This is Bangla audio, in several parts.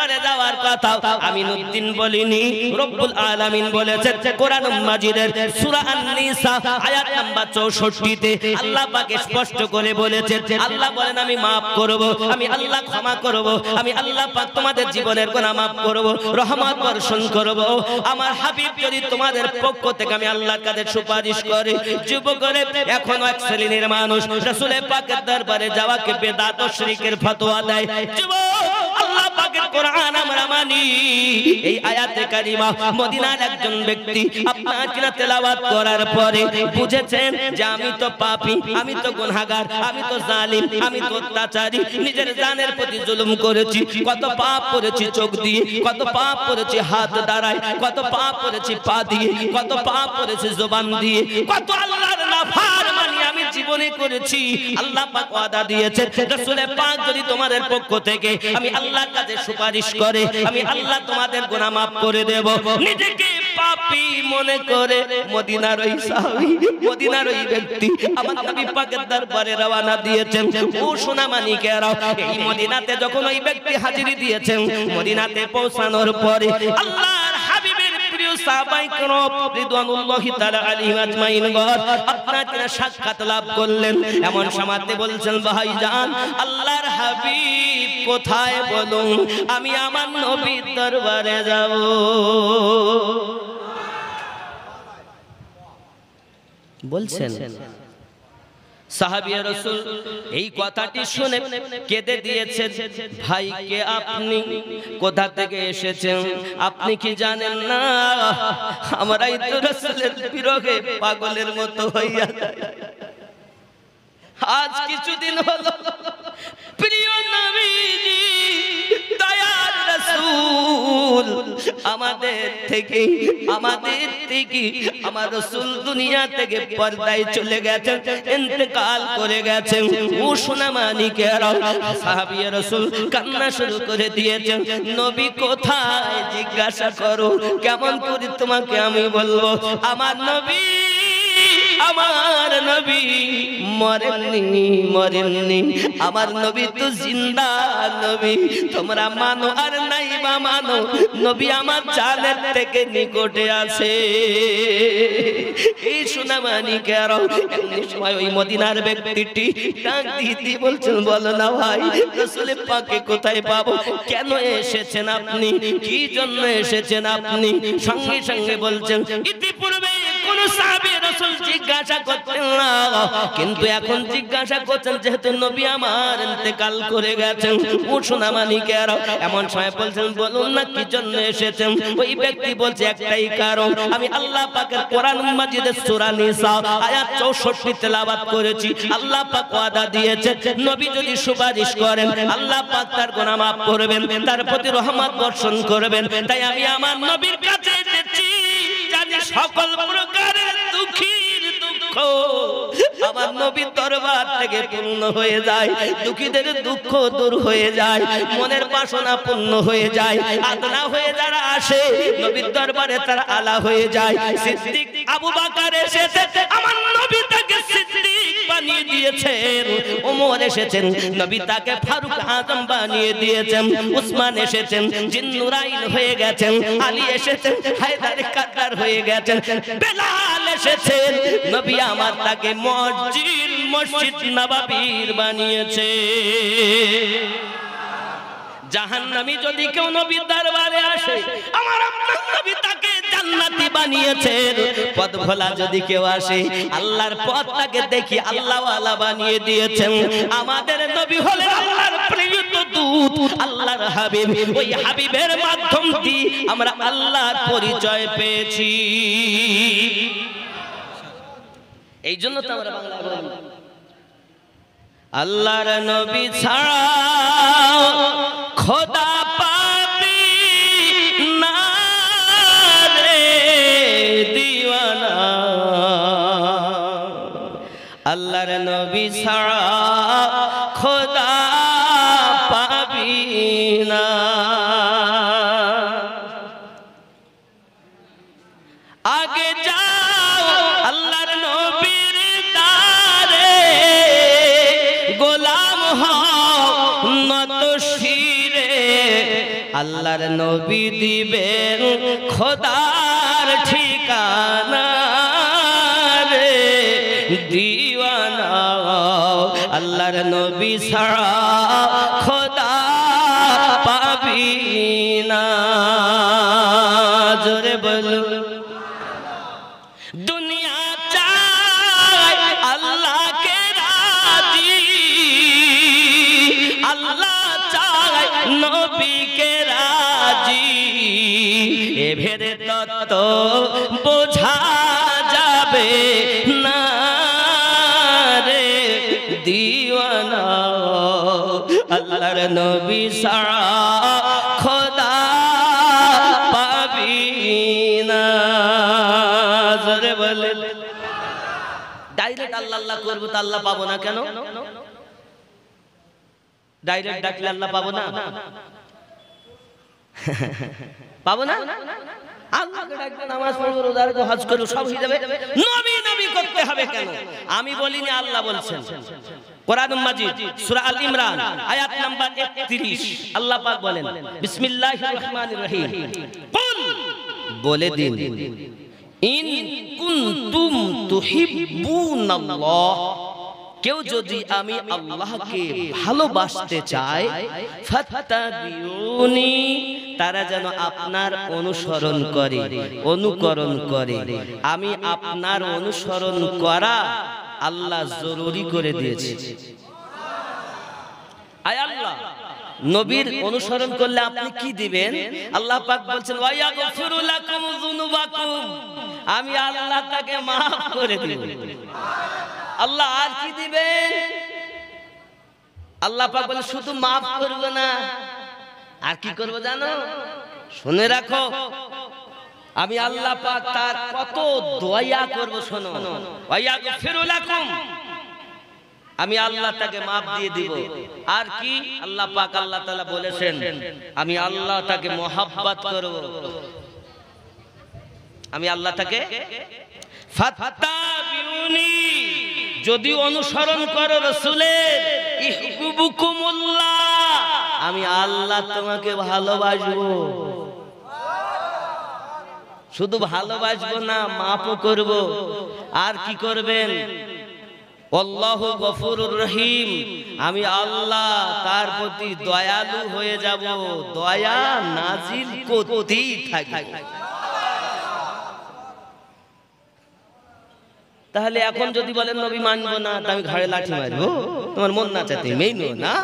দরবারে যাওয়ার কথা আমিনুদ্দিন বলিনি, রব্বুল আলামিন বলেছেন কোরআন মাজিদের সূরা আন-নিসা আয়াত নাম্বার 64 তে আল্লাহ পাক স্পষ্ট করে বলেছেন, আল্লাহ বলেন আমি maaf করব, আমি আল্লাহ ক্ষমা করব, আমি আল্লাহ পাক তোমাদের জীবনের গুনাহ maaf করব, রহমত বর্ষণ করব। আমার হাবিব যদি তোমাদের পক্ষ থেকে আমি আল্লাহর কাছে সুপারিশ করে যুবকরে এখনো এক শ্রেণীর মানুষ রাসূল পাকের দরবারে যাওয়াকে বেদাত ও শিরকের ফতোয়া দেয়। যুবক, আল্লাহ পাকের কোরআন আমরা মানি। এই আয়াতে কারিমা মদিনার একজন ব্যক্তি আপনার কিনা তেলাওয়াত করার পরে বুঝেছেন যে আমি তো পাপী, আমি তো গুনাহগার, আমি তো জালিম, আমি তো অত্যাচারী, নিজের জানের প্রতি জুলুম করেছি, কত পাপ করেছি চোখ দিয়ে, কত পাপ করেছি হাত দ্বারায়, কত পাপ করেছি পা দিয়ে, কত পাপ করেছি জবান দিয়ে, কত আল্লাহর নাফরমানি আমি জীবনে করেছি। আল্লাহ পাক ওয়াদা দিয়েছেন রাসূল পাক যদি তোমাদের পক্ষ থেকে আমি আল্লাহর কাছে সুপারিশ করে আমি আল্লাহ তোমাদের গুনাহ maaf করে দেব। নিজেকে পাপী মনে করে মদিনার ওই সাহাবী, মদিনার ওই ব্যক্তি আমার নবী পাকের দরবারে রওনা দিয়েছেন। ও সোনা মানিকেরা, এই মদিনাতে যখন ওই ব্যক্তি হাজিরি দিয়েছেন, মদিনাতে পৌঁছানোর পরে আল্লাহর হাবিবের প্রিয় সাহাবায়ে কেরাম রিদওয়ানুল্লাহি তাআলা আলাইহিম আজমাইন আপনার কিনা সাক্ষাৎ লাভ করলেন। এমন সময়তে বলছেন ভাইজান আল্লাহর হাবিব কোথায় বলুন, আমি আমার নবীর দরবারে যাব। বলছেন সাহাবী রাসূল এই কথাটি শুনে কেঁদে দিয়েছেন। ভাই কে আপনি, কোথা থেকে এসেছেন, আপনি কি জানেন না আমরাই তো রাসূলের বিরহে পাগলের মতো হইয়া যায়। আজ কিছুদিন হলো প্রিয় নবীজি দয়ার রাসূল আমাদের থেকে আমার রাসূল দুনিয়া থেকে পর্দায় চলে গেছেন, ইন্তেকাল করে গেছেন। ও সোনা মানিকেরা, সাহাবী রাসূল কান্না শুরু করে দিয়েছেন। নবী কোথায় জিজ্ঞাসা করো, কেমন করে তোমাকে আমি বলবো আমার নবী মরেননি, আমার নবী তো জিন্দা নবী। তোমরা মানো আর নাই বা মানো, নবী আমার জানের থেকে নিকটে আছে। এই সোনা মানিকেরা, এমনি সময় ওই মদিনার ব্যক্তিটি ডাক দিতে বলছেন, বলো না ভাই রাসূল পাককে কোথায় পাবো, কেন এসেছেন আপনি, কি জন্য এসেছেন আপনি? সঙ্গে সঙ্গে বলছেন ইতিপূর্বে কোন সাহাবী রাসূল জিজ্ঞাসা করতেন না, কিন্তু এখন জিজ্ঞাসা করছেন যেহেতু নবী আমার ইন্তেকাল করে গেছেন। ও সোনা মানিকেরা, এমন সময় বলছেন বলুন না কি জন্য এসেছেন? ওই ব্যক্তি বলছে একটাই কারণ, আমি আল্লাহ পাকের কোরআন মাজিদের সূরা নিসা আয়াত 64 তেলাওয়াত করেছি। আল্লাহ পাক ওয়াদা দিয়েছেন নবী যদি সুপারিশ করেন আল্লাহ পাক তার গুনাহ maaf করবেন, তার প্রতি রহমত বর্ষণ করবেন। তাই আমি আমার নবীর কাছে এসেছি, জানি সকল প্রকারের দুঃখীর দুঃখ আমার নবীর দরবার থেকে পূর্ণ হয়ে যায়, দুঃখীদের দুঃখ দূর হয়ে যায়, মনের বাসনা পূর্ণ হয়ে যায়। আদনা হয়ে যারা আসে নবীর দরবারে তারা আলা হয়ে যায়। সিদ্দিক আবু বকর এসেছে, আমার নবী তাকে সিদ্দিক বানিয়ে দিয়েছেন। ওমর এসেছেন, নবী তাকে ফারুক আজম বানিয়ে দিয়েছেন। উসমান এসেছেন, জিন্নুরাইন হয়ে গেছেন। আলী এসেছেন, হায়দার কাদ্দার হয়ে গেছেন। বেলাল এসেছেন, নবী আমার তাকে মসজিদ নববীর বানিয়েছে। জাহান্নামী যদি কেউ নবীর দরবারে আসে আমার আপনার নবী তাকে জান্নাতি বানিয়েছেন। পথ ভোলা যদি কেউ আসে আল্লাহর পথটাকে দেখি আল্লাহ ওয়ালা বানিয়ে দিয়েছেন। আমাদের নবী হলেন আল্লাহর প্রিয় দূত, আল্লাহর হাবিব। ওই হাবিবের মাধ্যম দিয়ে আমরা আল্লাহর পরিচয় পেয়েছি। এই জন্য তো আমরা বাংলা বলি আল্লাহর নবী ছাড়া খোদা পাবি না রে দিওয়ানা, আল্লাহর নবী ছাড়া খোদা পাবি না। আগে যাও আল্লাহর নবীর দারে, গোলাম হও নত শিরে আল্লাহর নবী দিবেন খোদার ঠিকানা রে দিওয়ানা আল্লাহর নবী ছাড়া খোদা পাবি না জোরে বলো দুনিয়া চাই আল্লাহকে রাজি আল্লাহ চাই নবীকে রাজি এ ভেদে তত্ত্ব বোঝা যাবে না রে দিওয়ানা আল্লাহর নবী ছাড়া খোদা পাবি না জোরে বলে ডাইরেক্ট আল্লাহ আল্লাহ করবো তো আল্লাহ পাবো না কেন ডাইরেক্ট ডাকলে আল্লাহ পাবো না পাবো না আল্লাহকে ডাকবে নামাজ পড়বো রোজা রাখবো হজ করবো সব হয়ে যাবে নবী নবী করতে হবে কেন আমি বলিনি আল্লাহ বলছেন কোরআনুল মাজিদ সূরা আল ইমরান আয়াত নাম্বার 31 আল্লাহ পাক বলেন বিসমিল্লাহির রহমানির রহিম কুল বলে দিন ইন কুনতুম তুহিব্বুনাল্লাহ কেউ যদি আমি আল্লাহকে ভালোবাসতে চায় ফাত্তাবিউনি তারা যেন আপনার অনুসরণ করে অনুকরণ করে আমি আপনার অনুসরণ করা আল্লাহ জরুরি করে দিয়েছে আয় আল্লাহ নবীর অনুসরণ করলে আপনি কি দিবেন আল্লাহ পাক বলছেন ওয়া ইয়াগফিরু লাকুম যুনুবাকুম আমি আল্লাহ তাকে maaf করে দেব আল্লাহ আর কি দিবেন আল্লাহ পাক বলে শুধু maaf করব না আর কি করব জানো শুনে রাখো আমি আল্লাহ পাক তার কত দয়া করব শোনো ওয়া ইয়াগফিরু লাকুম আমি আল্লাহ তাকে maaf দিয়ে দিব আর কি আল্লাহ পাক আল্লাহ তাআলা বলেছেন আমি আল্লাহ তাকে mohabbat করব আমি আল্লাহ তাকে ফাত্তাবিউনি যদি অনুসরণ করো রাসূলের ইহবুকুমুল্লাহ আমি আল্লাহ তোমাকে ভালোবাসবো শুধু ভালোবাসবো না মাফও করব আর কি করবেন আল্লাহু গফুরুর রহিম আমি আল্লাহ তার প্রতি দয়ালু হয়ে যাব দয়া নাজিল করতেই থাকি তাহলে এখন যদি বলেন নবী মানবো না আমি ঘাড়ে লাঠি মারবো তোমার মন না চাইতে মেইনো না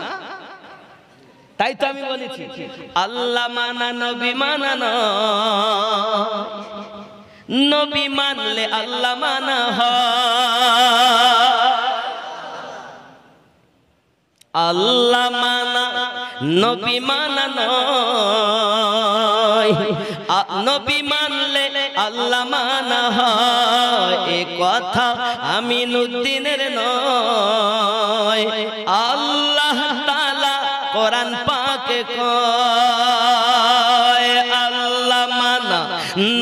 তাই তো আমি বলেছি আল্লাহ মানা নবী মানা না নবী মানলে আল্লাহ মানা হয় আল্লাহ মানা নবী মানা নয় নবী মানলে আল্লাহ মানা হয় এ কথা আমিনুদ্দিনের নয় আল্লাহ তাআলা কোরআন পাকে কয় আল্লাহ মানা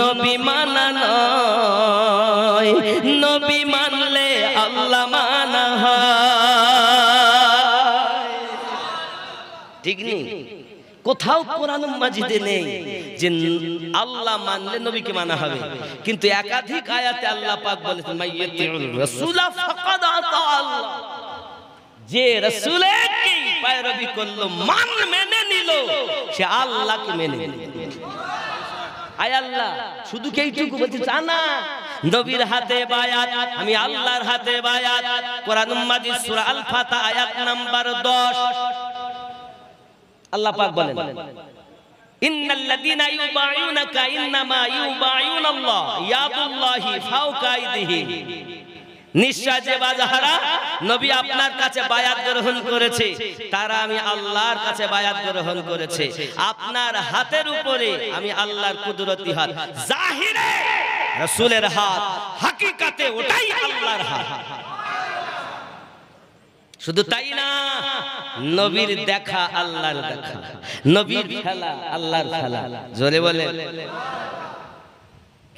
নবী মানা নয় নবী মানলে আল্লাহ মানা হয় ঠিক নেই কোথাও কোরআন মাজিদে নেই যে আল্লাহ মানলে নবীকে মানা হবে কিন্তু একাধিক আয়াতে আল্লাহ পাক বলেছেন মাইয়াতিউর রাসূলা ফাকাদ আতা আল্লাহ যে রাসূলের কি पैरवी করলো মান মেনে নিল সে আল্লাহকে মেনে নিল আয় আল্লাহ শুধু এইটুকু বলতে চান না নবীর হাতে বায়াত আমি আল্লাহর হাতে বায়াত কোরআন মাজিদ সূরা আল ফাতহ আয়াত নাম্বার 10 আল্লাহ পাক বলেন ইন্নাল্লাযীনা ইউবাইউনাকা ইন্নামা ইউবাইউনাল্লাহ ইয়াদুল্লাহি ফাওকা আইদিহিম নিশ্চয় যে বাজাহারা নবী আপনার কাছে বায়াত গ্রহণ করেছে তারা আমি আল্লাহর কাছে বায়াত গ্রহণ করেছে আপনার হাতের উপরে আমি আল্লাহর কুদরতি হাত জাহিরে রাসূলের হাত হাকিকাতে ওটাই আল্লাহর হাত শুধু তাই না নবীর দেখা আল্লাহর দেখা নবীর খেলা আল্লাহর খেলা জোরে বলে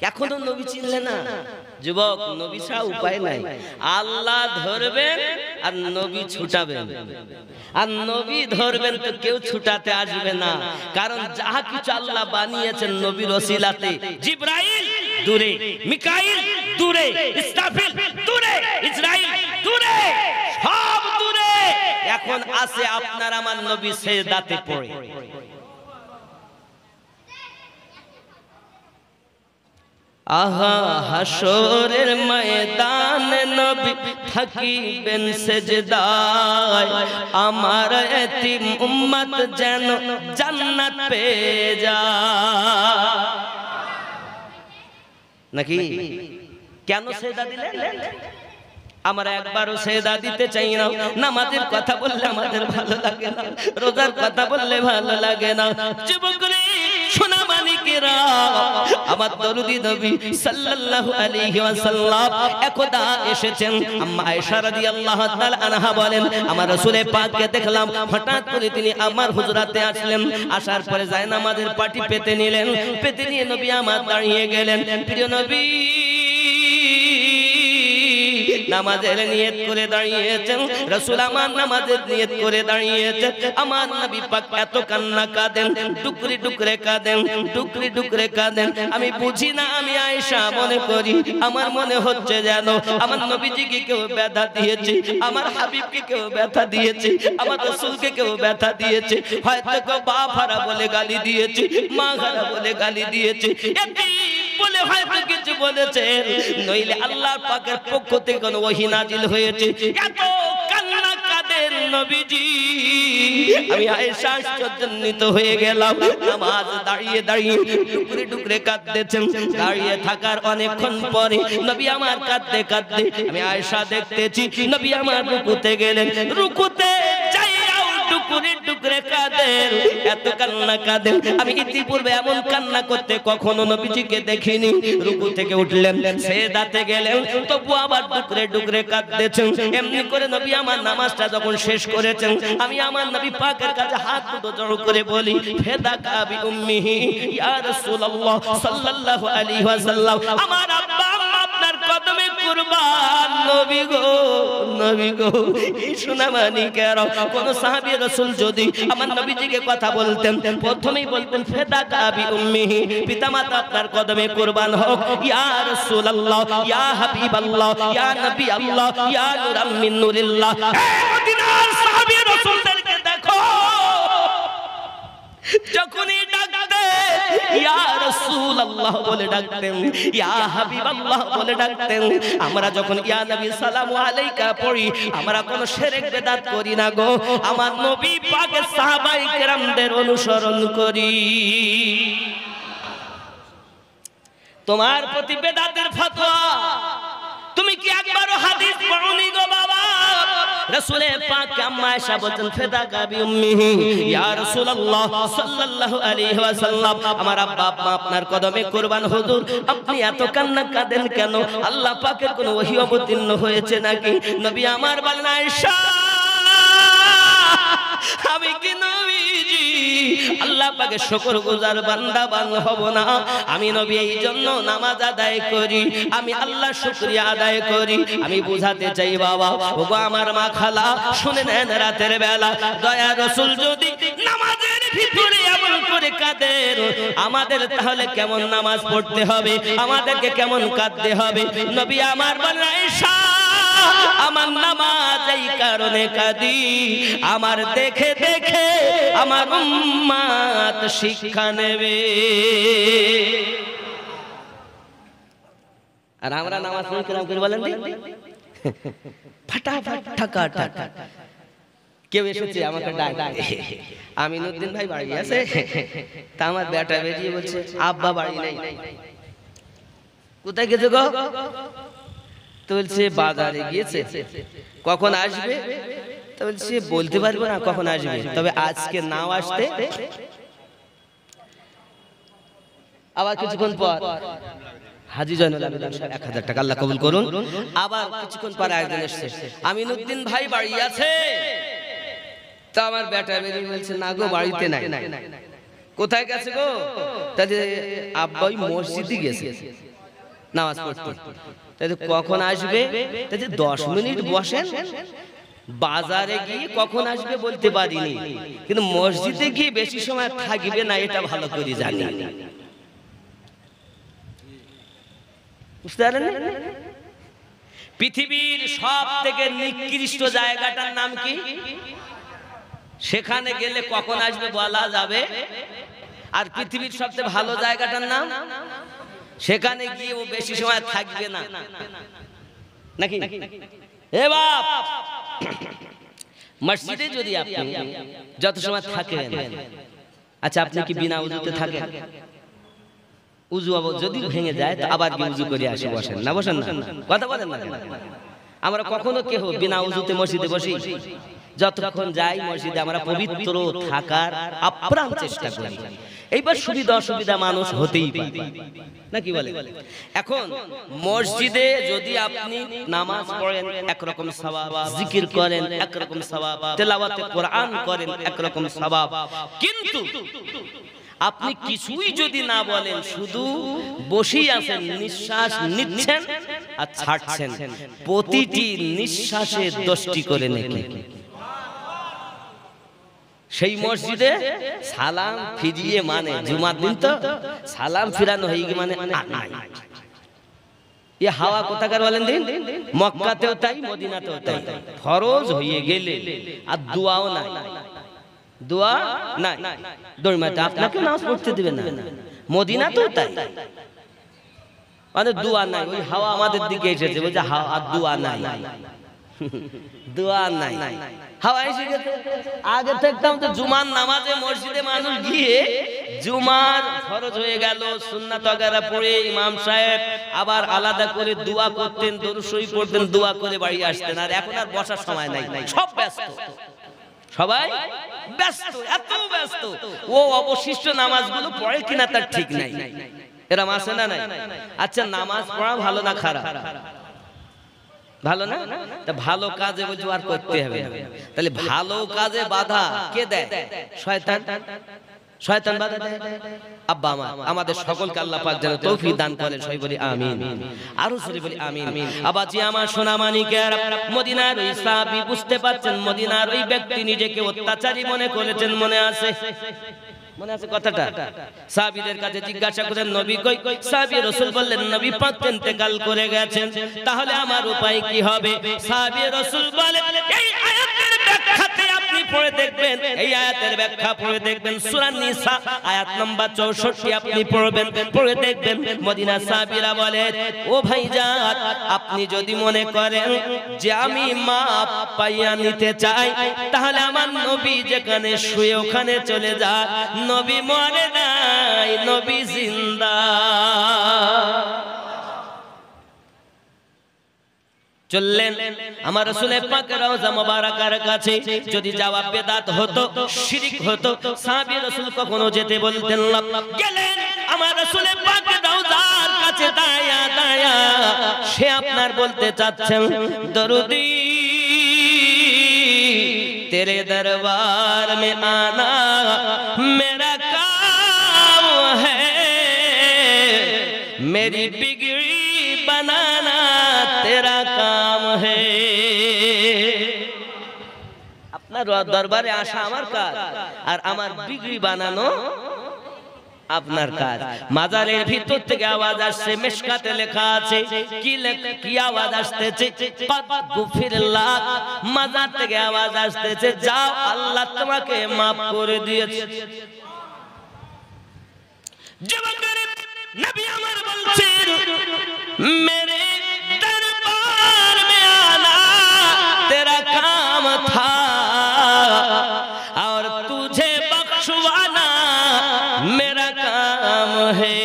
এখনো নবী চিনলে না যুবক, নবী ছাড়া উপায় নাই। আল্লাহ ধরবেন আর নবী ছুটাবেন, আর নবী ধরবেন তো কেউ ছুটাতে আসবে না। কারণ যাহা কিছু আল্লাহ বানিয়েছেন নবীর ওসিলাতে, জিবরাইল দূরে, মিকাইল দূরে, ইসরাফিল দূরে, ইসরাইল দূরে, সব দূরে। এখন আছে আপনার আমার নবী সিজদাতে পড়ে। আহা হাসরের ময়দানে নবী থাকিবেন সিজদায়, আমার এতিম উম্মত যেন জান্নাত পেয়ে যায়। নাকি কেন সিজদা দিলেন? আমরা একবারও সিজদা দিতে চাই না। নামাজের কথা বললে আমাদের ভালো লাগে না, রোজার কথা বললে ভালো লাগে না। যুবকরা, সোনা মানিকেরা, আমার দরুদি নবী সাল্লাল্লাহু আলাইহি ওয়াসাল্লাম একদা এসেছেন। আম্মা আয়েশা রাদিয়াল্লাহু তাআলা আনহা বলেন, আমার রাসূলের পাককে দেখলাম, হঠাৎ করে তিনি আমার হুজরাতে আসলেন। আসার পরে জায়নামাজের পাটি পেতে নিলেন, পেতে নিয়ে নবী আমার দাঁড়িয়ে গেলেন। প্রিয় নবী নামাজের নিয়ত করে দাঁড়িয়েছেন, রাসূল আমার নামাজের নিয়ত করে দাঁড়িয়েছেন। আমার নবী পাক এত কান্না কাঁদেন, টুকরি টুকরে কাঁদেন, টুকরি টুকরে কাঁদেন। আমি বুঝি না, আমি আয়েশা মনে করি, আমার মনে হচ্ছে যেন আমার নবীজিকে কেউ ব্যথা দিয়েছে, আমার হাবিবকে কেউ ব্যথা দিয়েছে, আমার রাসূলকে কেউ ব্যথা দিয়েছে। হয়তো কেউ বাপ হারা বলে গালি দিয়েছে, মা হারা বলে গালি দিয়েছে, বলে হয়তো কিছু বলেছে, নইলে আল্লাহ পাকের পক্ষ থেকে কোন ওহী নাজিল হয়েছে। এত কান্না কাঁদেন নবীজি, আমি আয়েশা আশ্চর্যান্বিত হয়ে গেলাম। নামাজ দাঁড়িয়ে দাঁড়িয়ে টুকরে টুকরে কাঁদতেছেন। দাঁড়িয়ে থাকার অনেকক্ষণ পরে নবী আমার কাঁদতে কাঁদতে আমি আয়েশা দেখতেছি, নবী আমার রুকুতে গেলেন, রুকুতে যাইয়াও টুকরে টুকরে কাঁদেন, এত কান্না কাঁদেন। আমি ইতিপূর্বে এমন কান্না করতে কখনো নবীজিকে দেখিনি। রুকু থেকে উঠলেন, সিজদাতে গেলেন, তবু আবার টুকরে টুকরে কাঁদতেছেন। এমনি করে নবী আমার নামাজটা যখন শেষ করেছেন, আমি আমার নবী পাকের কাছে হাত দুটো জড়ো করে বলি, ফিদাকা বি উম্মিহি ইয়া রাসূলুল্লাহ সাল্লাল্লাহু আলাইহি ওয়াসাল্লাম, আমার আব্বা আম্মা আপনার কদমে কুরবান। নবী গো, নবী গো, এই সোনা মানিকেরা, কোন সাহাবী রাসূল যদি আমার নবীজিকে কথা বলতেন, প্রথমেই বলতেন ফিদাকা বি উম্মিহি, পিতামাতা আপনার কদমে কুরবান হোক। ইয়া রাসূলুল্লাহ, ইয়া হাবিবাল্লাহ, ইয়া নবী আল্লাহ, ইয়া নূরাম মিন নূরিল্লাহ। এই মদিনার সাহাবী রাসূলদেরকে দেখো, যখনই ডাকতেন ইয়া রাসূলুল্লাহ বলে ডাকতেন, ইয়া হাবিবাল্লাহ বলে ডাকতেন। আমরা যখন ইয়া নবী সালামু আলাইকা পড়ি, আমরা কোনো শিরক বিদআত করি না গো, আমার নবী পাকের সাহাবায়ে কেরামদের অনুসরণ করি। তোমার প্রতি বেদাতের ফতোয়া, তুমি কি একবারও হাদিস পড়নি গো বাবা? রাসূলের পাক আম্মা আয়েশা বলেন, ফিদাকা বি উম্মিহি ইয়া রাসূলুল্লাহ সাল্লাল্লাহু আলাইহি ওয়াসাল্লাম, আমার আব্বা আম্মা আপনার কদমে কুরবান। হুজুর, আপনি এত কান্না কাঁদেন কেন? আল্লাহ পাকের কোনো ওহী অবতীর্ণ হয়েছে নাকি? নবী আমার বলেন, আয়েশা, আমি কি নবীজি আল্লাহ পাকের শুকরগুজার বান্দা হব না? আমি নবী এই জন্য নামাজ আদায় করি, আমি আল্লাহর শুকরিয়া আদায় করি। আমি বুঝাতে চাই বাবা, ওগো আমার মা খালা, শুনে নেন, রাতের বেলা দয়া রাসূল যদি নামাজের ভিতরে এমন করে কাঁদেন, আমাদের তাহলে কেমন নামাজ পড়তে হবে, আমাদেরকে কেমন কাঁদতে হবে? নবী আমার বলেন, আয়েশা, আমার নামাজ এই কারণে কাঁদি, আমার দেখে দেখে আমার উম্মত শিক্ষা নেবে। আর আমরা নামাজ পড়ি কেমন করে বলেন? ফাটাফাট ঠাকা ঠাকা। কেউ এসেছে আমাকে ডাকে, আমিনুদ্দিন ভাই বাড়ি আছে, তা আমার বেটা বেরিয়ে বলছে আব্বা বাড়ি নাই। কোথায় গেছে গো? তো বলছে বাজারে গিয়েছে। কখন আসবে? তো বলছে বলতে পারবো না কখন আসবে, তবে আজকে নাও আসতে, আবার কিছুক্ষণ পর হাজী জয়নুল আবেদিন 1000 টাকা আল্লাহ কবুল করুন। আবার কিছুক্ষণ পর একজন এসেছে, আমিনুদ্দিন ভাই বাড়ি আছে? তো আমার বেটা বেরিয়ে বলছে না গো, বাড়িতে নাই। কোথায় গেছে গো? তাহলে আব্বা ওই মসজিদে গেছে নামাজ পড়তে। কখন আসবে? 10 মিনিট বসেন, বাজারে গিয়ে কখন আসবে বলতে পারিনি, কিন্তু মসজিদে গিয়ে বেশি সময় থাকবে না এটা ভালো করে জানি। বুঝতে পারলেন? পৃথিবীর সব থেকে নিকৃষ্ট জায়গাটার নাম কি? সেখানে গেলে কখন আসবে বলা যাবে। আর পৃথিবীর সবচেয়ে ভালো জায়গাটার নাম, সেখানে গিয়ে ও বেশি সময় থাকবে না নাকি? এ বাপ, মসজিদে যদি আপনি যত সময় থাকেন, আচ্ছা আপনি কি বিনা উযুতে থাকেন? উযু যদি ভেঙে যায় তো আবার কি উযু করে আসে, বসেন না? বসেন না? কথা বলেন না? আমরা কখনো কেউ বিনা উযুতে মসজিদে বসি? যতক্ষণ যাই মসজিদে আমরা পবিত্র থাকার আপ্রাণ চেষ্টা করি। এইবার সুবিধা অসুবিধা মানুষ হতেই পারে নাকি বলে। এখন মসজিদে যদি আপনি নামাজ পড়েন একরকম সওয়াব, জিকির করেন একরকম সওয়াব, তেলাওয়াতে কোরআন করেন একরকম সওয়াব, কিন্তু আপনি কিছুই যদি না বলেন, শুধু বসেই আছেন, নিঃশ্বাস নিচ্ছেন আর ছাড়ছেন, প্রতিটি নিঃশ্বাসে 10টি করে নেকি, সেই মসজিদে সালাম ফিরিয়ে মানে জুমার দিন তো সালাম ফিরানো হয়ে গিয়ে মানে এ হাওয়া কোথাকার বলেন দিন? মক্কাতেও তাই, মদিনাতেও তাই। ফরজ হয়ে গেলে আর দোয়াও নাই, দোয়া নাই, দরমাতে আপনাকে নামাজ পড়তে দিবে না। মদিনাতেও তাই, মানে দোয়া নাই। ওই হাওয়া আমাদের দিকে এসেছে, বলছে হাওয়া আর দোয়া নাই, দোয়া নাই, হাওয়া এসে গেছে। আগে থাকতাম তো জুমার নামাজে মসজিদে মানুষ গিয়ে জুমার ফরজ হয়ে গেল, সুন্নাত ওয়াগেরা পড়ে ইমাম সাহেব আবার আলাদা করে দোয়া করতেন, দরুদ শরীফ পড়তেন, দোয়া করে বাড়ি আসতেন। আর এখন আর বসার সময় নাই, সব ব্যস্ত, সবাই ব্যস্ত, এত ব্যস্ত ও অবশিষ্ট নামাজগুলো পড়ে কিনা তার ঠিক নাই। এরা মাসে না নাই। আচ্ছা নামাজ পড়া ভালো না খারাপ? ভালো না? তা ভালো কাজে বলছো আর করতে হবে, তাহলে ভালো কাজে বাধা কে দেয়? শয়তান। শয়তান বাধা দেয়। আব্বা আমার, আমাদের সকলকে আল্লাহ পাক যেন তৌফিক দান করেন, সবাই বলি আমিন। আরো সবাই বলি আমিন। আবাজি আমার সোনা মানিকের, মদিনার ওই সাহাবী বুঝতে পারছেন, মদিনার ওই ব্যক্তি নিজেকে অত্যাচারী মনে করেছেন, মনে আছে? মনে আছে কথাটা? সাহাবীদের কাছে জিজ্ঞাসা করেন নবী কই? সাহাবী রাসূল বললেন নবী পাক ইন্তেকাল করে গেছেন, তাহলে আমার উপায় কি হবে? সাহাবী রাসূল বলেন এই আয়াতের ব্যাখ্যাতে আপনি পড়ে দেখবেন, এই আয়াতের ব্যাখ্যা পড়ে দেখবেন, সূরা নিসা আয়াত নাম্বার 64 আপনি পড়বেন, পড়ে দেখবেন মদিনার সাহাবীরা বলেন ও ভাইজান, আপনি যদি মনে করেন যে আমি মাপ পাইয়া নিতে চাই, তাহলে আমার নবী যেখানে শুয়ে ওখানে চলে যান। নবী মরে নাই, নবী জিন্দা। চললেন আমার রাসূল পাকের রওজা মুবারাকার কাছে। যদি জবাব বেদাত হতো, শিরক হতো, সাহাবী রাসূল কখনো যেতে বলতেন না। গেলেন আমার রাসূল পাকের রওজার কাছে, দায়া দায়া সে আপনার বলতে চাচ্ছেন দরুদি तेरे दरबार में आना मेरा काम है, मेरी बिगड़ी बनाना तेरा काम है। আপনার দরবারে আসা আমার কাজ, আর আমার বিগড়ি বানানো আপনার কাজ। মাজারের ভিতর থেকে আওয়াজ আসছে, মিশকাতে লেখা আছে, কি আওয়াজ আসতেছে? কদ গুফিরলাহ। মাজার থেকে আওয়াজ আসতেছে যাও আল্লাহ তোমাকে maaf করে দিয়েছে। যুবকের নবী আমার বলছেন মেরে দরবার में आना तेरा काम था और तुझे बख्शवाना मेरा काम है।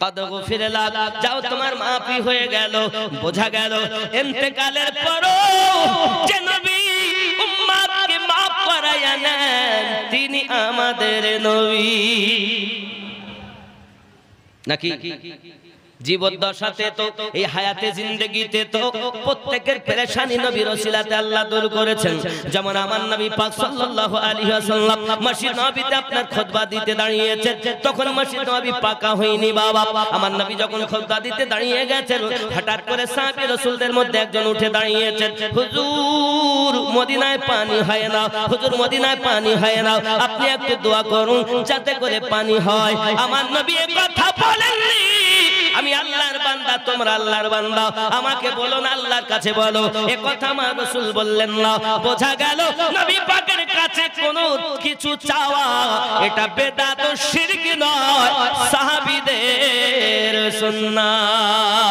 कद गुफिरलाह, যাও তোমার মাফি হয়ে গেল। বোঝা গেল ইন্তেকালের পরও যে নবী উম্মতকে maaf করায়া নেন, তিনি আমাদের নবী নাকি? জীবদ্দশাতে তো এই হায়াতে জিন্দেগিতে তো প্রত্যেকের পেরেশানি নবীর ওসিলাতে আল্লাহ দূর করেছেন। যেমন আমার নবী পাক সাল্লাল্লাহু আলাইহি ওয়াসাল্লাম মসজিদ নববীতে আপনার খুতবা দিতে দাঁড়িয়েছেন, তখন মসজিদ নববী পাকা হয়নি বাবা। আমার নবী যখন খুতবা দিতে দাঁড়িয়ে গেছেন, হঠাৎ করে সাহাবী রাসূলদের মধ্যে একজন উঠে দাঁড়িয়েছেন, হুজুর মদিনায় পানি হয় না, হুজুর মদিনায় পানি হয় না, আপনি একটু দোয়া করুন যাতে করে পানি হয়। আমার নবী এই কথা বলেননি, আমি আল্লাহর বান্দা তোমরা আল্লাহর বান্দা, আমাকে বলো না আল্লাহর কাছে বলো, এ কথা আমার রাসূল বললেন না। বোঝা গেল নবী পাকের কাছে কোনো কিছু চাওয়া এটা বেদাত ও শিরক নয়, সাহাবীদের সুন্নাহ।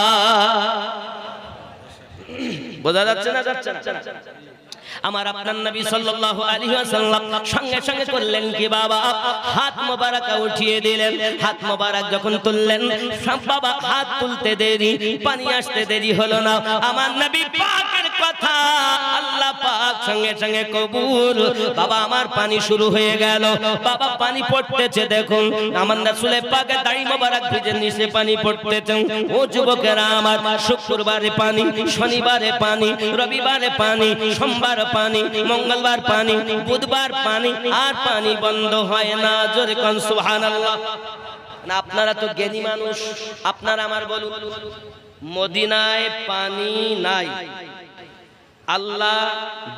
বোঝা যাচ্ছে না? যাচ্ছে না? আমার আপনার নবী সাল্লাল্লাহু আলাইহি ওয়াসাল্লাম সঙ্গে সঙ্গে করলেন কি বাবা, হাত মোবারক উঠিয়ে দিলেন। হাত মোবারক যখন তুললেন, বাবা হাত তুলতে দেরি, পানি আসতে দেরি হলো না। আমার নবী পাকের কথা আল্লাহ পাক সঙ্গে সঙ্গে কবুল। বাবা আমার পানি শুরু হয়ে গেল, বাবা পানি পড়তেছে, দেখুন আমার রাসূল পাকের দাড়ি মোবারক ভিজে নিচে পানি পড়তেছে। ও যুবকেরা আমার, শুক্রবারে পানি, শনিবারে পানি, রবিবারে পানি, সোমবার পানি, মঙ্গলবার পানি, বুধবার পানি, আর পানি বন্ধ হয় না। জোরে কোন সুবহানাল্লাহ। না আপনারা তো জ্ঞানী মানুষ, আপনারা আমার বলুন, মদিনায় পানি নাই, আল্লাহ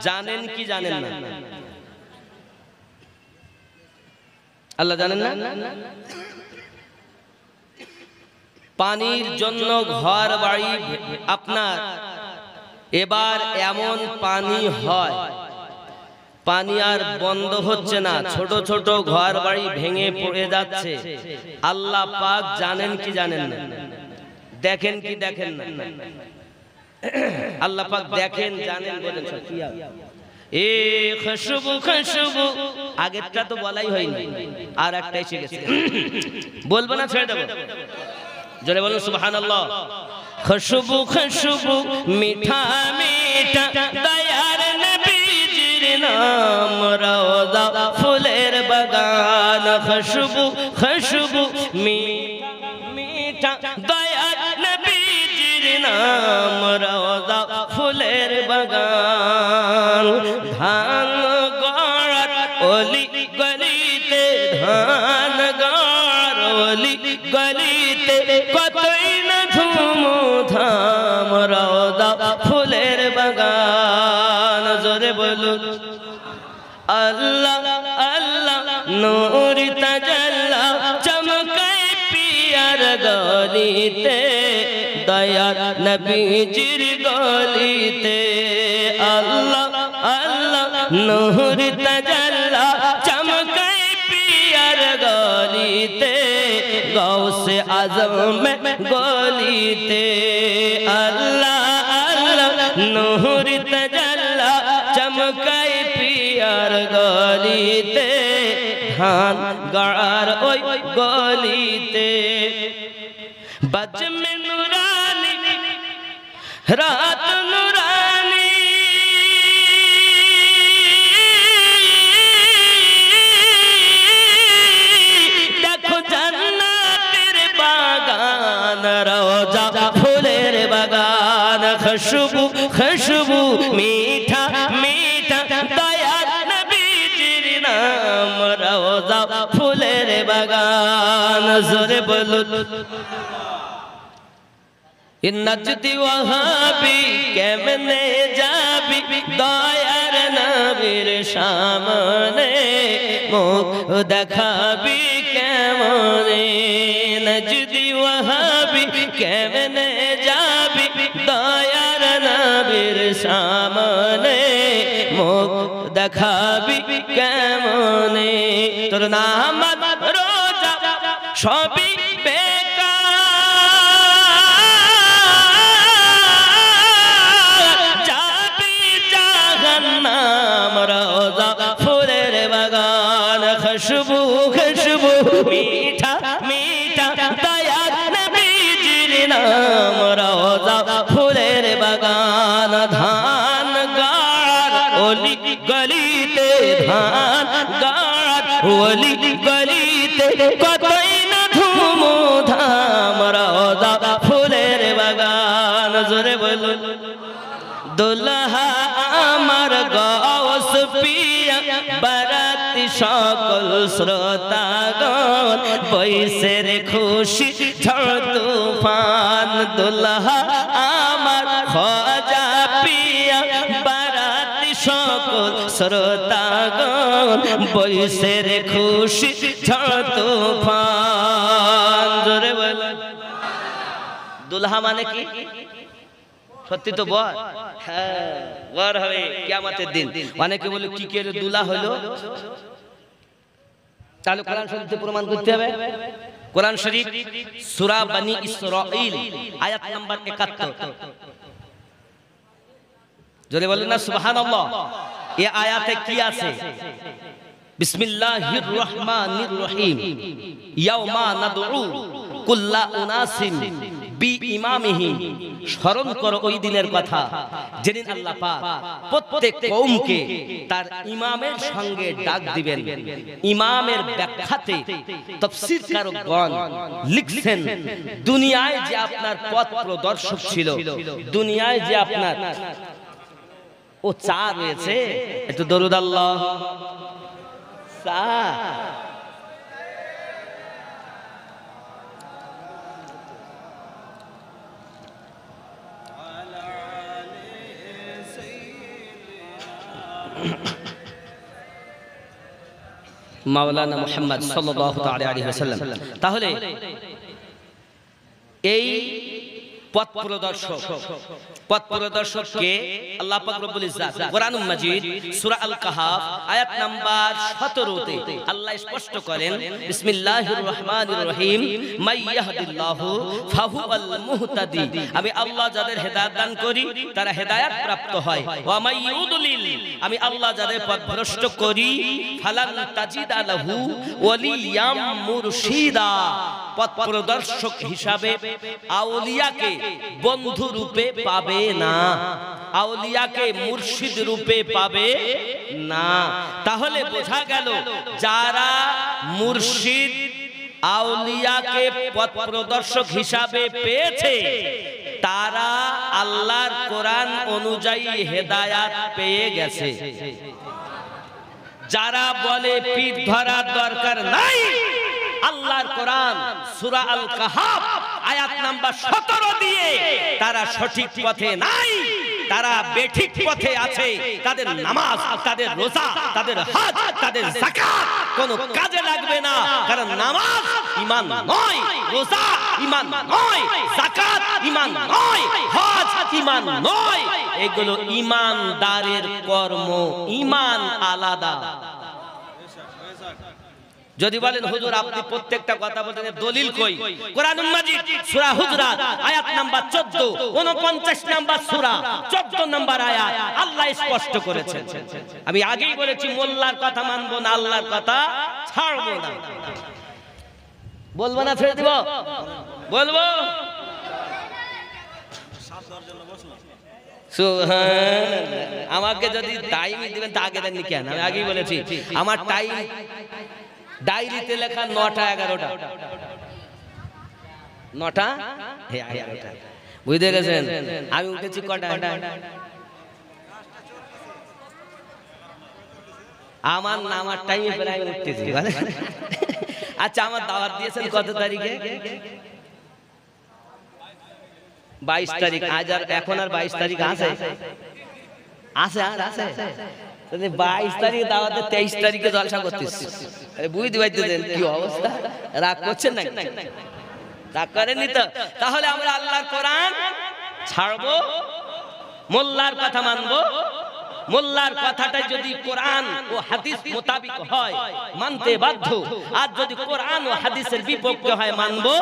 জানেন কি জানেন না? আল্লাহ জানেন না? পানির জন্য ঘর বাড়ি আপনার এবার এমন পানি হয়, পানি আর বন্ধ হচ্ছে না, ছোট ছোট ঘর বাড়ি ভেঙে পড়ে যাচ্ছে। আল্লাহ পাক জানেন কি জানেন না? দেখেন কি দেখেন না? আল্লাহ পাক দেখেন জানেন বলেন। এ খুশবু খুশবু, আগেরটা তো বলাই হয়নি, আর একটা এসে গেছে, বলবো না ছেড়ে দেবো? জোরে বলুন সুবহানাল্লাহ। খুশবু খুশবু মিঠা মিঠা দয়ার নবীজির নাম, রওজা ফুলের বাগান। খুশবু খুশবু মিঠা মিঠা দয়ার নবীজির নাম, রওজা ফুলের বাগান। ধান গড়ার অলি গলিতে, ধান গড়ার অলি গলিতে কতই না ধুমধাম, রওজা ফুলের বাগান। জোরে বলুন আল্লাহ আল্লাহ। নূর তাজাল্লা চমকায় পিয়ার গলিতে, দয়ার নবীজির গলিতে। আল্লাহ আল্লাহ। নূর তাজাল্লা চমকায় পিয়ার গলিতে, গৌসে আজম গলিতে। আল্লাহ আল্লাহ। নূর তাজাল্লা চমকায় পিয়ার গলিতে, ধান গড়ার ওই গলিতে। বজমে নুরানি রাত নুরানি, দেখো জান্নাতের বাগান, রওজা ফুলের বাগান। খুশবু খুশবু মিঠা মিঠা দয়ার নবীজির নাম, রওজা ফুলের বাগান। জোরে বলুন নজদি ওয়াহাবি, কেমনে যাবি দয়ার নবীর সামনে, মুখ দেখাবি কেমনে? নজদি ওয়াহাবি, কেমনে যাবি দয়ার নবীর সামনে, মুখ দেখাবি কেমনে? তোর নামাজ রোজা সবই খুশবু খুশবু মিঠা মিঠা দয়ার নবীজির নাম, রওজা ফুলের বাগান। ধান গাড়ার অলি গলিতে, ধান গাড়ার অলি গলিতে কতই না ধুমধাম, রওজা দুলহা আমার গাউস পিয়া বারাতি সকল শ্রোতাগণ বইসে রে খুশি ঝড় তুফান দুলহা আমার খাজা পিয়া বারাতি সকল শ্রোতাগণ বইসে রে খুশি ঝড় তুফান জোরে বলো দুলহা মানে কি সত্যি তো বর হ্যাঁ বর হবে কিয়ামতের দিন অনেকে বলে কি করে দুলা হলো তাহলে কোরআন শরীফে প্রমাণ করতে হবে কোরআন শরীফ সূরা বনি ইসরাঈল আয়াত নাম্বার 71 জোরে বলেন না সুবহানাল্লাহ এই আয়াতে কি আছে বিসমিল্লাহির রহমানির রহিম ইয়াউমা নাদউ কুল্লা উনাসিম বিইমামিহি স্মরণ করো ওই দিনের কথা যেদিন আল্লাহ পাক প্রত্যেক কওমকে তার ইমামের সঙ্গে ডাক দিবেন ইমামের ব্যাখ্যাতে তাফসীরকারগণ লিখছেন দুনিয়ায় যে আপনার পথ প্রদর্শক ছিল দুনিয়ায় যে আপনার ও চা রয়েছে একটু দরুদ আল্লাহ চা মাওলানা মুহাম্মদ সাল্লাল্লাহু তাআলা আলাইহি ওয়াসাল্লাম তাহলে এই পথ প্রদর্শককে আল্লাহ পাক রব্বুল ইজ্জাত কোরআনুল মাজিদ সূরা আল কাহাফ আয়াত নাম্বার 17 তে আল্লাহ স্পষ্ট করেন বিসমিল্লাহির রহমানির রহিম মাই ইয়াহদিল্লাহু ফাহুয়াল মুহতাদি আমি আল্লাহ যাদের হেদায়েত দান করি তারা হেদায়েত প্রাপ্ত হয় ওয়া মাই ইউদলিল আমি আল্লাহ যাদের পথ ভ্রষ্ট করি ফালান তাজিদা লাহু ওয়ালিয়াম মুরশিদা পথ প্রদর্শক হিসাবে আউলিয়াকে বন্ধু রূপে পাবে না আউলিয়াকে মুর্শিদ রূপে পাবে না তাহলে বোঝা গেল যারা মুর্শিদ আউলিয়াকে পথ প্রদর্শক হিসাবে পেয়েছে তারা আল্লাহর কোরআন অনুযায়ী হেদায়েত পেয়ে গেছে যারা বলে পীর ধরার দরকার নাই আল্লাহর কোরআন সূরা আল কাহাফ আয়াত নাম্বার 17 দিয়ে তারা সঠিক পথে নাই তারা বেঠিক পথে আছে তাদের নামাজ তাদের রোজা তাদের হজ তাদের যাকাত কোনো কাজে লাগবে না কারণ নামাজ ঈমান নয় রোজা ঈমান নয় যাকাত ঈমান নয় হজ ঈমান নয় এগুলো ঈমানদারের কর্ম ঈমান আলাদা যদি বলেন হুজুর আপনি প্রত্যেকটা কথা বলেন দলিল কই কোরআনুল মাজিদ সূরা হুজরাত আয়াত নাম্বার 14 49 নাম্বার সূরা 14 নাম্বার আয়াত আল্লাহ স্পষ্ট করেছেন আমি আগেই বলেছি মোল্লার কথা মানবো না আল্লাহর কথা ছাড়বো না বলবো না ছেড়ে দিব বলবো আমাকে যদি টাইম দিবেন তা আগে দেননি কেন আমি আগেই বলেছি আমার টাইম ডায়েরিতে লেখা 9টা 11টা 9টা 11টা বুঝতে গেছেন আমি উঠেছি কটা আমার নামার টাইমে প্রায় উঠতেছি আচ্ছা আমার দাওয়াত দিয়েছেন কত তারিখে 22 তারিখ আজ আর এখন আর 22 তারিখ আছে আছে আর আছে 22 তারিখে দাওয়াতে 23 তারিখে জলসা করতেছি আরে বুঝতে পারতেছেন কি অবস্থা রাগ করছেন না রাগ করেননি তো তাহলে আমরা আল্লাহর কোরআন ছাড়বো মোল্লার কথা মানবো মোল্লার কথাটা যদি কোরআন ও হাদিস মোতাবেক হয় মানতে বাধ্য আর যদি কোরআন ও হাদিসের বিপক্ষে হয় মানবো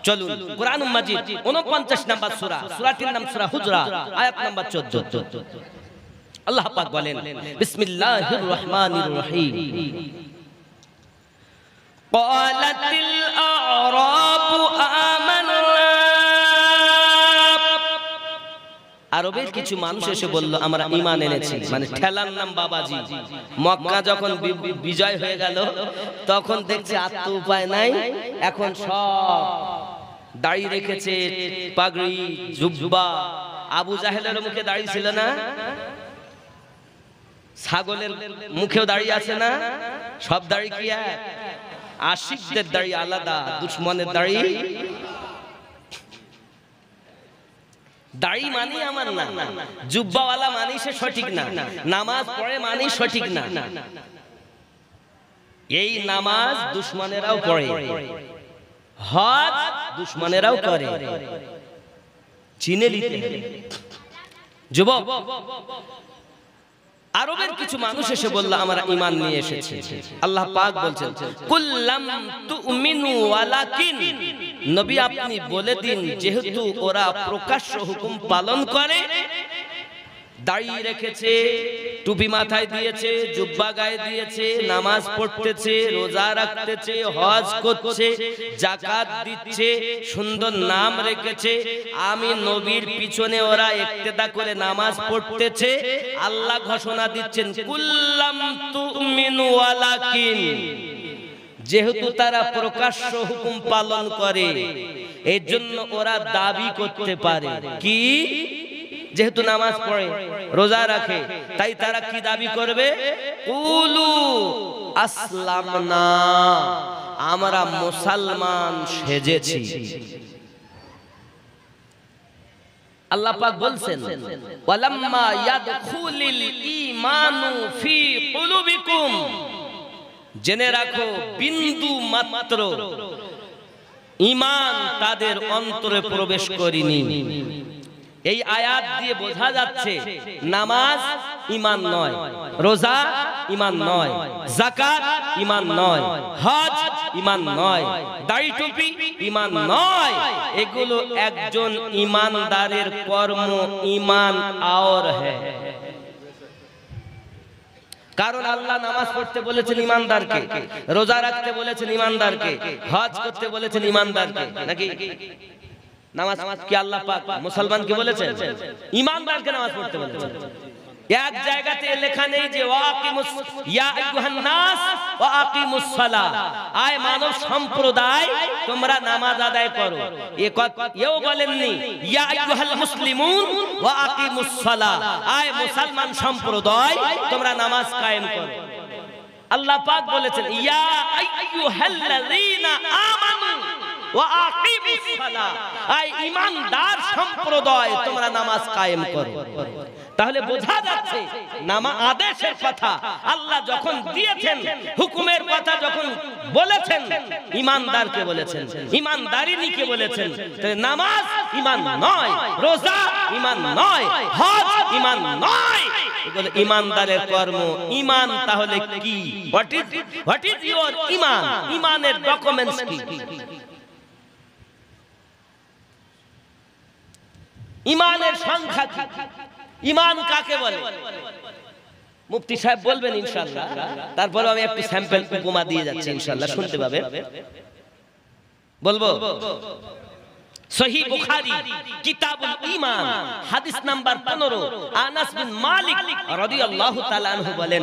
চলুন কোরআনুল মাজিদ 49 নাম্বার সূরা সূরাটির নাম সূরা হুজরাত আয়াত নাম্বার 14 আল্লাহ পাক বলেন বিসমিল্লাহির রহমানির রহিম ক্বালাতিল আ'রাবু আমান্না আরবের কিছু মানুষ এসে বলল আমরা ঈমান এনেছি মানে ঠেলার নাম বাবাজি মক্কা যখন বিজয় হয়ে গেল তখন দেখছে আর তো উপায় নাই এখন সব দাড়ি রেখেছে পাগড়ি জুব্বা আবু জাহেলের মুখে দাড়ি ছিল না? ছাগলের মুখেও দাড়ি আছে না? সব দাড়ি কি এক? আশিকদের দাড়ি আলাদা, দুশমনের দাড়ি। দাড়ি মানি আমার না, জুব্বাওয়ালা মানি সে সঠিক না, নামাজ পড়ে মানি সঠিক না। এই নামাজ দুশমনেরাও পড়ে, হজ দুশমনেরাও করে, চিনে নিতে। যুবক, আরবের কিছু মানুষ এসে বলল আমরা ঈমান নিয়ে এসেছি। আল্লাহ পাক বলছেন কুল্লাম তুমিনু ওয়ালাকিন, নবী আপনি বলে দিন যেহেতু ওরা প্রকাশ্য হুকুম পালন করে, দাড়ি রেখেছে, টুপি মাথায় দিয়েছে, জুব্বা গায়ে দিয়েছে, নামাজ পড়তেছে, রোজা রাখতেছে, হজ করছে, যাকাত দিচ্ছে, সুন্দর নাম রেখেছে, আমি নবীর পিছনে ওরা ইক্তেদা করে নামাজ পড়তেছে, আল্লাহ ঘোষণা দিচ্ছেন কুল্লাম তুমিনু ওয়ালাকিন, যেহেতু তারা প্রকাশ্য হুকুম পালন করে এই জন্য ওরা দাবি করতে পারে কি, যেহেতু নামাজ পড়ে, রোজা রাখে, তাই তারা কি দাবি করবে? কুলু আসলামনা, আমরা মুসলমান সেজেছি। আল্লাহ পাক বলছেন ওয়ালাম্মা ইয়াদখুলিল ঈমানু ফি কুলুবিকুম, জেনে রাখো বিন্দু মাত্র ঈমান তাদের অন্তরে প্রবেশ করেনি। এই আয়াত দিয়ে বোঝা যাচ্ছে নামাজ ঈমান নয়, রোজা ঈমান নয়, যাকাত ঈমান নয়, হজ ঈমান নয়, দাড়ি টুপি ঈমান নয়, এগুলো একজন ঈমানদারের কর্ম, ঈমান और है। কারণ আল্লাহ নামাজ পড়তে বলেছেন ঈমানদারকে, রোজা রাখতে বলেছেন ঈমানদারকে, হজ করতে বলেছেন ঈমানদারকে, নাকি? নামাজ কি আল্লাহ পাক মুসলমানকে বলেছেন? ঈমানদারকে নামাজ পড়তে বলেছেন। এক জায়গাতে লেখা নেই যে ওয়াকিমুস ইয়া আইয়ুহান নাস ওয়াকিমুস সালাহ, আয় মানব সম্প্রদায় তোমরা নামাজ আদায় করো। এও বলেননি ইয়া আইয়ুহাল মুসলিমুন ওয়াকিমুস সালাহ, আয় মুসলমান সম্প্রদায় তোমরা নামাজ কায়েম করো। আল্লাহ পাক বলেছেন ইয়া আইয়ুহাল্লাযীনা আমানু ওয়াকিমুস সালাহ, আয় ঈমানদার সম্প্রদায় তোমরা নামাজ কায়েম করো। তাহলে বোঝা যাচ্ছে নামাজ আদেশের কথা আল্লাহ যখন দিয়েছেন, হুকুমের কথা যখন বলেছেন, ঈমানদারকে বলেছেন, ঈমানদারিনীকে বলেছেন। নামাজ ঈমান নয়, রোজা ঈমান নয়, হজ ঈমান নয়, এগুলো ঈমানদারের কর্ম। ঈমান তাহলে কি? হোয়াট ইজ ইওর ঈমান? ঈমানের ডকুমেন্টস কি? ঈমানের সংখ্যা কি? ঈমান কাকে বলে? মুফতি সাহেব বলবেন ইনশাআল্লাহ, তারপরে আমি একটু স্যাম্পল উপমা দিয়ে যাচ্ছি, ইনশাআল্লাহ শুনতে পাবেন। বলবো সহিহ বুখারী কিতাবুল ঈমান হাদিস নাম্বার 15, আনাস বিন মালিক রাদিয়াল্লাহু তাআলা আনহু বলেন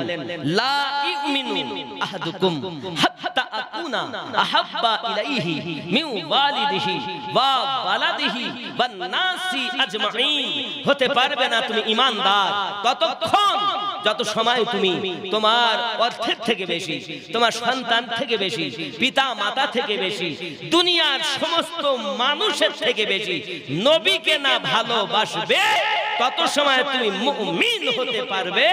লা ইউমিনু আহাদুকুম হাত্তা আকুনা আহাব্বা ইলাইহি মিন ওয়ালিদিহি ওয়া ওয়ালাদিহি ওয়ান নাসি আজমাইন, হতে পারবে না তুমি ঈমানদার ততক্ষণ যত সময় তুমি তোমার অর্থের থেকে বেশি, তোমার সন্তান থেকে বেশি, পিতা মাতা থেকে বেশি, দুনিয়ার সমস্ত মানুষের থেকে বেশি নবীকে না ভালোবাসবে, তত সময় তুমি মুমিন হতে পারবে